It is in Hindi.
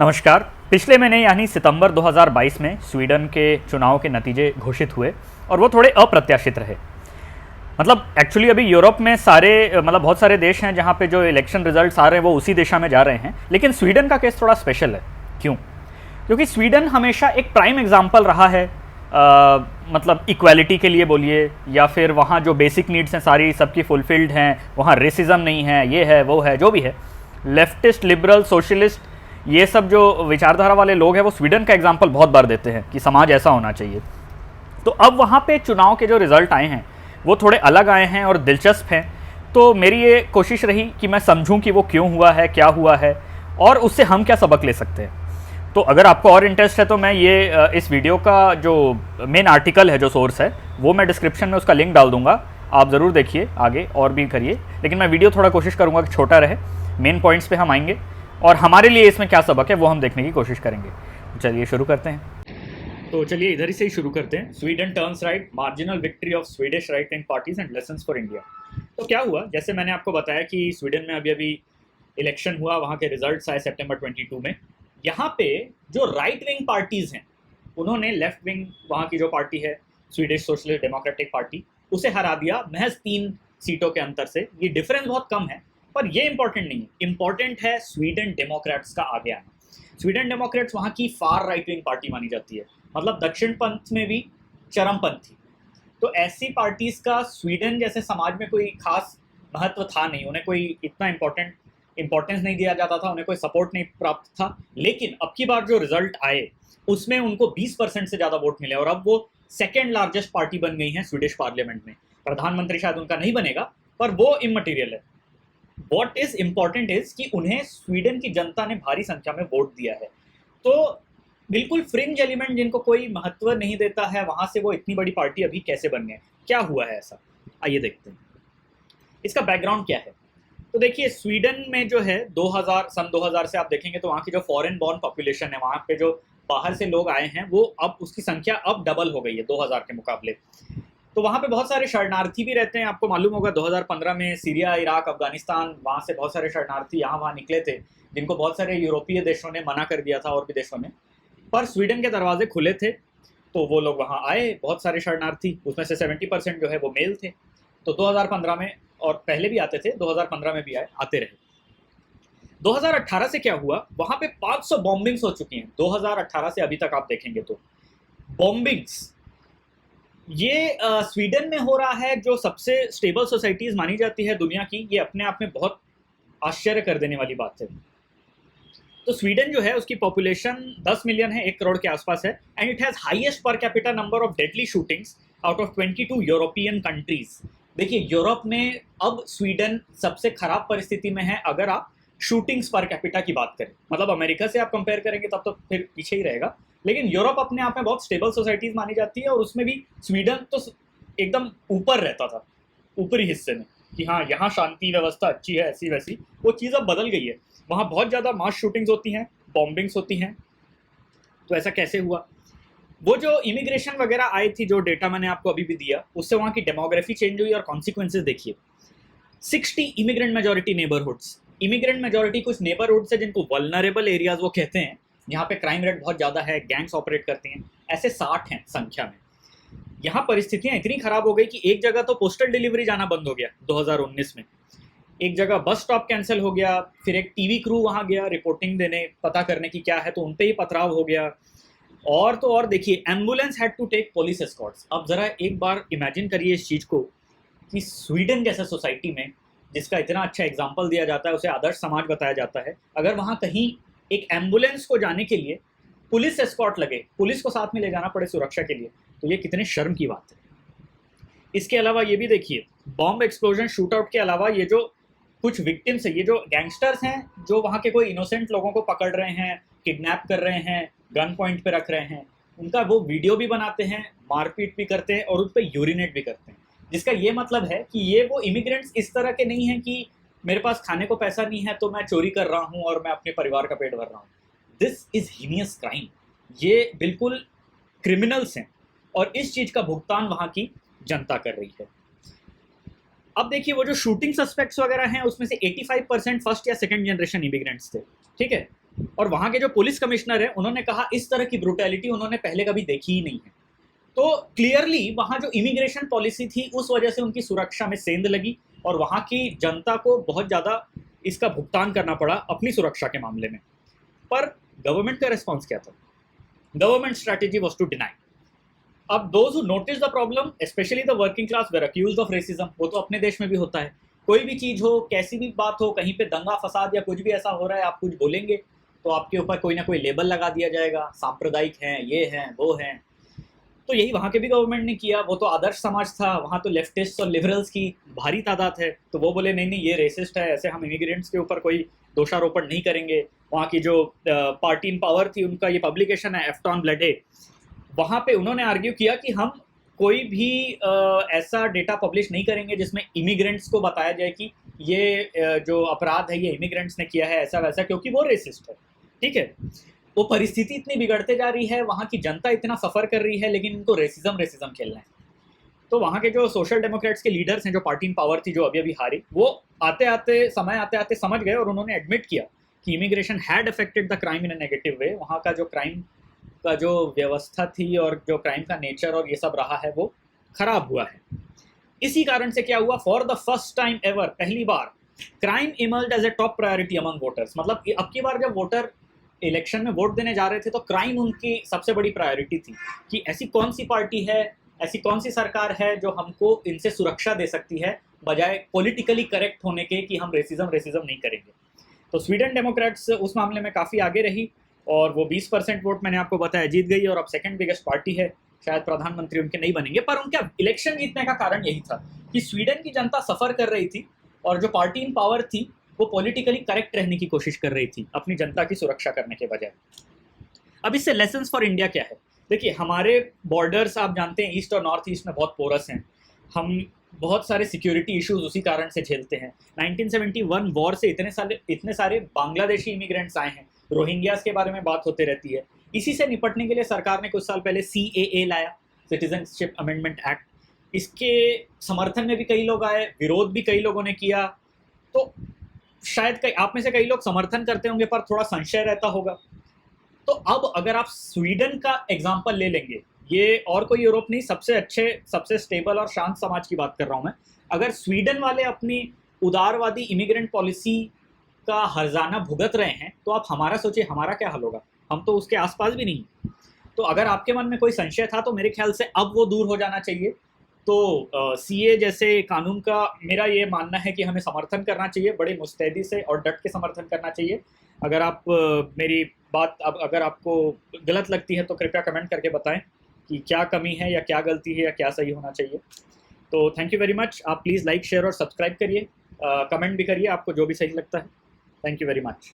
नमस्कार। पिछले महीने यानी सितंबर 2022 में स्वीडन के चुनाव के नतीजे घोषित हुए और वो थोड़े अप्रत्याशित रहे। मतलब एक्चुअली अभी यूरोप में बहुत सारे देश हैं जहाँ पे जो इलेक्शन रिजल्ट्स आ रहे हैं वो उसी दिशा में जा रहे हैं, लेकिन स्वीडन का केस थोड़ा स्पेशल है। क्यों? क्योंकि स्वीडन हमेशा एक प्राइम एग्जाम्पल रहा है, मतलब इक्वालिटी के लिए बोलिए, या फिर वहाँ जो बेसिक नीड्स हैं सारी सबकी फुलफिल्ड हैं, वहाँ रेसिज्म नहीं है, ये है वो है जो भी है। लेफ्टिस्ट, लिबरल, सोशलिस्ट, ये सब जो विचारधारा वाले लोग हैं वो स्वीडन का एग्जाम्पल बहुत बार देते हैं कि समाज ऐसा होना चाहिए। तो अब वहाँ पे चुनाव के जो रिज़ल्ट आए हैं वो थोड़े अलग आए हैं और दिलचस्प हैं। तो मेरी ये कोशिश रही कि मैं समझूं कि वो क्यों हुआ है, क्या हुआ है और उससे हम क्या सबक ले सकते हैं। तो अगर आपको और इंटरेस्ट है तो मैं ये इस वीडियो का जो मेन आर्टिकल है, जो सोर्स है, वो मैं डिस्क्रिप्शन में उसका लिंक डाल दूंगा। आप ज़रूर देखिए, आगे और भी करिए, लेकिन मैं वीडियो थोड़ा कोशिश करूँगा कि छोटा रहे। मेन पॉइंट्स पे हम आएंगे और हमारे लिए इसमें क्या सबक है वो हम देखने की कोशिश करेंगे। चलिए शुरू करते हैं। तो चलिए इधर ही से ही शुरू करते हैं। Sweden turns right, marginal victory of Swedish right wing parties and lessons for India. तो क्या हुआ, जैसे मैंने आपको बताया कि स्वीडन में अभी अभी इलेक्शन हुआ, वहाँ के रिजल्ट्स आए सितंबर 22 में। यहाँ पे जो राइट विंग पार्टीज हैं उन्होंने लेफ्ट विंग, वहाँ की जो पार्टी है स्वीडिश सोशलिस्ट डेमोक्रेटिक पार्टी, उसे हरा दिया महज 3 सीटों के अंतर से। ये डिफरेंस बहुत कम है, पर ये इंपॉर्टेंट नहीं है। इंपॉर्टेंट है स्वीडन डेमोक्रेट्स का आगे आना। स्वीडन डेमोक्रेट्स वहाँ की फार राइट विंग पार्टी मानी जाती है, मतलब दक्षिण पंथ में भी चरमपंथी। तो ऐसी पार्टीज का स्वीडन जैसे समाज में कोई खास महत्व था नहीं, उन्हें कोई इतना इंपॉर्टेंस नहीं दिया जाता था, उन्हें कोई सपोर्ट नहीं प्राप्त था। लेकिन अब की बार जो रिजल्ट आए उसमें उनको 20% से ज़्यादा वोट मिले और अब वो सेकेंड लार्जेस्ट पार्टी बन गई है स्वीडिश पार्लियामेंट में। प्रधानमंत्री शायद उनका नहीं बनेगा, पर वो इममटीरियल है। वॉट इज इम्पॉर्टेंट इज कि उन्हें स्वीडन की जनता ने भारी संख्या में वोट दिया है। तो बिल्कुल फ्रिंज एलिमेंट जिनको कोई महत्व नहीं देता है, वहां से वो इतनी बड़ी पार्टी अभी कैसे बन गए, क्या हुआ है ऐसा, आइए देखते हैं इसका बैकग्राउंड क्या है। तो देखिए, स्वीडन में जो है 2000 से आप देखेंगे तो वहाँ की जो फॉरेन बॉर्न पॉपुलेशन है, वहाँ पे जो बाहर से लोग आए हैं, वो अब उसकी संख्या अब डबल हो गई है 2000 के मुकाबले। तो वहाँ पे बहुत सारे शरणार्थी भी रहते हैं। आपको मालूम होगा 2015 में सीरिया, इराक, अफगानिस्तान, वहाँ से बहुत सारे शरणार्थी यहाँ वहाँ निकले थे, जिनको बहुत सारे यूरोपीय देशों ने मना कर दिया था और भी देशों ने, पर स्वीडन के दरवाजे खुले थे तो वो लोग वहाँ आए। बहुत सारे शरणार्थी, उसमें से 70% जो है वो मेल थे। तो 2015 में, और पहले भी आते थे, 2015 में भी आते रहे। 2018 से क्या हुआ, वहाँ पे 500 बॉम्बिंग्स हो चुकी हैं 2018 से अभी तक। आप देखेंगे तो बॉम्बिंग्स ये स्वीडन में हो रहा है, जो सबसे स्टेबल सोसाइटीज मानी जाती है दुनिया की। ये अपने आप में बहुत आश्चर्य कर देने वाली बात है। तो स्वीडन जो है उसकी पॉपुलेशन 10 मिलियन है, 1 करोड़ के आसपास है, and it has highest per capita number of deadly shootings out of 22 European countries. देखिए, यूरोप में अब स्वीडन सबसे खराब परिस्थिति में है अगर आप शूटिंग्स पर कैपिटा की बात करें। मतलब अमेरिका से आप कंपेयर करेंगे तब तो फिर पीछे ही रहेगा, लेकिन यूरोप अपने आप में बहुत स्टेबल सोसाइटीज मानी जाती है और उसमें भी स्वीडन तो एकदम ऊपर रहता था, ऊपरी हिस्से में, कि हाँ यहाँ शांति व्यवस्था अच्छी है, ऐसी वैसी। वो चीज़ अब बदल गई है। वहाँ बहुत ज़्यादा मास शूटिंग्स होती हैं, बॉम्बिंग्स होती हैं। तो ऐसा कैसे हुआ? वो जो इमिग्रेशन वगैरह आई थी, जो डेटा मैंने आपको अभी भी दिया, उससे वहाँ की डेमोग्राफी चेंज हुई और कॉन्सिक्वेंसेज देखिए। 60 immigrant majority neighbourhoods. Immigrant majority कुछ नेबरहुड्स है जिनको वल्नरेबल एरियाज वो कहते हैं, यहाँ पे क्राइम रेट बहुत ज़्यादा है, गैंग्स ऑपरेट करती हैं, ऐसे 60 हैं संख्या में। यहाँ परिस्थितियाँ इतनी खराब हो गई कि एक जगह तो पोस्टल डिलीवरी जाना बंद हो गया 2019 में, एक जगह बस स्टॉप कैंसिल हो गया, फिर एक टीवी क्रू वहाँ गया रिपोर्टिंग देने, पता करने की क्या है, तो उन पे ही पथराव हो गया। और तो और देखिए, ambulance had to take police escorts. अब जरा एक बार इमेजिन करिए इस चीज़ को कि स्वीडन जैसे सोसाइटी में, जिसका इतना अच्छा एग्जाम्पल दिया जाता है, उसे आदर्श समाज बताया जाता है, अगर वहाँ कहीं एक एम्बुलेंस को जाने के लिए पुलिस एस्कॉर्ट लगे, पुलिस को साथ में ले जाना पड़े सुरक्षा के लिए, तो ये कितने शर्म की बात है। इसके अलावा ये भी देखिए, बॉम्ब एक्सप्लोजन, शूट आउट के अलावा ये जो कुछ विक्टिम्स है, ये जो गैंगस्टर्स हैं जो वहाँ के कोई इनोसेंट लोगों को पकड़ रहे हैं, किडनैप कर रहे हैं, गन पॉइंट पे रख रहे हैं, उनका वो वीडियो भी बनाते हैं, मारपीट भी करते हैं और उन पर यूरिनेट भी करते हैं। जिसका ये मतलब है कि ये वो इमिग्रेंट्स इस तरह के नहीं हैं कि मेरे पास खाने को पैसा नहीं है तो मैं चोरी कर रहा हूँ और मैं अपने परिवार का पेट भर रहा हूँ। This is heinous crime. ये बिल्कुल क्रिमिनल्स हैं और इस चीज़ का भुगतान वहाँ की जनता कर रही है। अब देखिए, वो जो शूटिंग सस्पेक्ट्स वगैरह हैं उसमें से 85% फर्स्ट या सेकंड जनरेशन इमिग्रेंट्स थे, ठीक है। और वहाँ के जो पुलिस कमिश्नर हैं उन्होंने कहा इस तरह की ब्रुटैलिटी उन्होंने पहले कभी देखी ही नहीं है। तो क्लियरली वहाँ जो इमिग्रेशन पॉलिसी थी उस वजह से उनकी सुरक्षा में सेंध लगी और वहाँ की जनता को बहुत ज़्यादा इसका भुगतान करना पड़ा अपनी सुरक्षा के मामले में। पर गवर्नमेंट का रिस्पॉन्स क्या था? Government strategy was to deny. अब those who notice the problem, especially the working class, were accused of racism. वो तो अपने देश में भी होता है, कोई भी चीज़ हो, कैसी भी बात हो, कहीं पे दंगा फसाद या कुछ भी ऐसा हो रहा है, आप कुछ बोलेंगे तो आपके ऊपर कोई ना कोई लेबल लगा दिया जाएगा, सांप्रदायिक हैं, ये हैं, वो हैं। तो यही वहाँ के भी गवर्नमेंट ने किया। वो तो आदर्श समाज था, वहाँ तो लेफ्टिस्ट और लिबरल्स की भारी तादाद है, तो वो बोले नहीं नहीं ये रेसिस्ट है, ऐसे हम इमिग्रेंट्स के ऊपर कोई दोषारोपण नहीं करेंगे। वहाँ की जो पार्टी इन पावर थी, उनका ये पब्लिकेशन है एफ्टॉन ब्लडे, वहाँ पे उन्होंने आर्ग्यू किया कि हम कोई भी ऐसा डेटा पब्लिश नहीं करेंगे जिसमें इमिग्रेंट्स को बताया जाए कि ये जो अपराध है ये इमिग्रेंट्स ने किया है, ऐसा वैसा, क्योंकि वो रेसिस्ट है। ठीक है, वो परिस्थिति इतनी बिगड़ते जा रही है, वहाँ की जनता इतना सफ़र कर रही है, लेकिन इनको रेसिज्म खेलना है। तो वहाँ के जो सोशल डेमोक्रेट्स के लीडर्स हैं, जो पार्टी इन पावर थी, जो अभी अभी हारी, वो आते आते समझ गए और उन्होंने एडमिट किया कि immigration had affected the crime in a negative way. वहाँ का जो क्राइम का जो व्यवस्था थी और जो क्राइम का नेचर और ये सब रहा है वो खराब हुआ है। इसी कारण से क्या हुआ, for the first time ever, पहली बार crime emerged as a top priority among voters. मतलब अब की बार जब वोटर इलेक्शन में वोट देने जा रहे थे तो क्राइम उनकी सबसे बड़ी प्रायोरिटी थी कि ऐसी कौन सी पार्टी है, ऐसी कौन सी सरकार है जो हमको इनसे सुरक्षा दे सकती है, बजाय पॉलिटिकली करेक्ट होने के कि हम रेसिज्म नहीं करेंगे। तो स्वीडन डेमोक्रेट्स उस मामले में काफ़ी आगे रही और वो 20% वोट मैंने आपको बताया जीत गई और अब सेकंड बिगेस्ट पार्टी है। शायद प्रधानमंत्री उनके नहीं बनेंगे, पर उनका इलेक्शन जीतने का कारण यही था कि स्वीडन की जनता सफ़र कर रही थी और जो पार्टी इन पावर थी वो पॉलिटिकली करेक्ट रहने की कोशिश कर रही थी अपनी जनता की सुरक्षा करने के बजाय। अब इससे लेसन्स फॉर इंडिया क्या है? देखिए, हमारे बॉर्डर्स आप जानते हैं ईस्ट और नॉर्थ ईस्ट में बहुत पोरस हैं, हम बहुत सारे सिक्योरिटी इश्यूज उसी कारण से झेलते हैं। 1971 वॉर से इतने सारे बांग्लादेशी इमिग्रेंट्स आए हैं, रोहिंग्यास के बारे में बात होती रहती है। इसी से निपटने के लिए सरकार ने कुछ साल पहले CAA लाया, सिटीजनशिप अमेंडमेंट एक्ट। इसके समर्थन में भी कई लोग आए, विरोध भी कई लोगों ने किया। तो शायद आप में से कई लोग समर्थन करते होंगे पर थोड़ा संशय रहता होगा। तो अब अगर आप स्वीडन का एग्जाम्पल ले लेंगे, ये और कोई यूरोप नहीं, सबसे अच्छे, सबसे स्टेबल और शांत समाज की बात कर रहा हूँ मैं। अगर स्वीडन वाले अपनी उदारवादी इमिग्रेंट पॉलिसी का हर्जाना भुगत रहे हैं तो आप हमारा सोचिए, हमारा क्या हाल होगा? हम तो उसके आसपास भी नहीं। तो अगर आपके मन में कोई संशय था तो मेरे ख्याल से अब वो दूर हो जाना चाहिए। तो CA जैसे कानून का मेरा ये मानना है कि हमें समर्थन करना चाहिए, बड़े मुस्तैदी से और डट के समर्थन करना चाहिए। अगर आप मेरी बात अब अगर आपको गलत लगती है तो कृपया कमेंट करके बताएं कि क्या कमी है या क्या गलती है या क्या सही होना चाहिए। तो थैंक यू वेरी मच। आप प्लीज़ लाइक, शेयर और सब्सक्राइब करिए, कमेंट भी करिए आपको जो भी सही लगता है। Thank you very much.